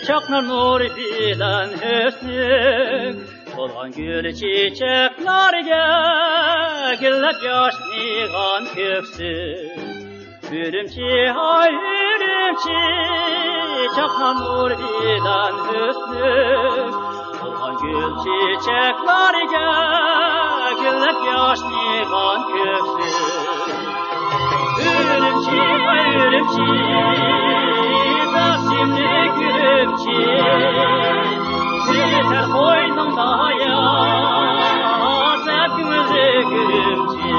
Çaknar nur filan hüsnü Olan gül çiçeklerge Güllep yaşnigan köksü Ürümçi hay ürümçi Çaknar nur filan hüsnü Olan gül çiçeklerge Güllep yaşnigan köksü Ürümçi hay ürümçi Simli gülümçi Yeter koynumda yaz Hepimizi gülümçi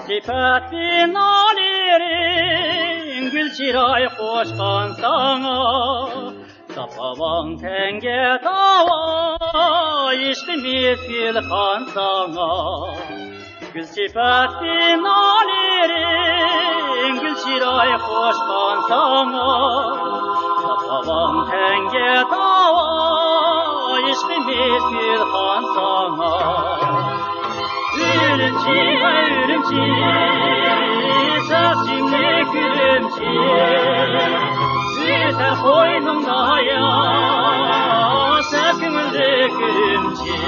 Sifetin alirin Gül çiray koşkan sana Sapavan tenge dava İçtimiz gülkan sana Gül sifetin alirin Gül çiray koşkan sana Sapavan tenge dava İçtimiz gülkan sana Ürümçi, ürümçi, saçımlı gülümçi Yeter koynumda yaz, hepimizi gülümçi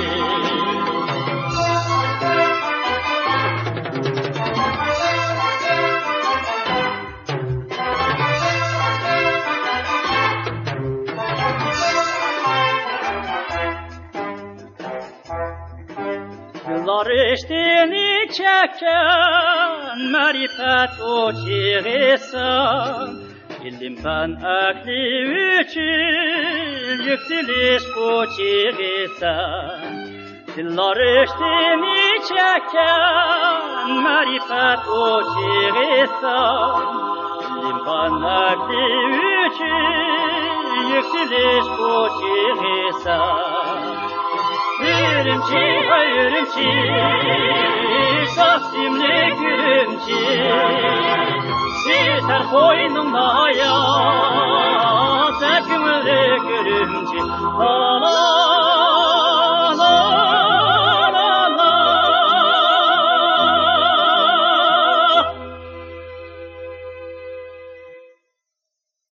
Yıllar eştiğini çeken marifet o çiğisan Bildim ben akli için yükseliş bu çiğisan Yıllar eştiğini çeken marifet o çiğisan Bildim ben akli için yükseliş bu çiğisan Ürümçi, ürümçi, saçımlı gülümçi Yeter koynumda yaz, hepimizi gülümçi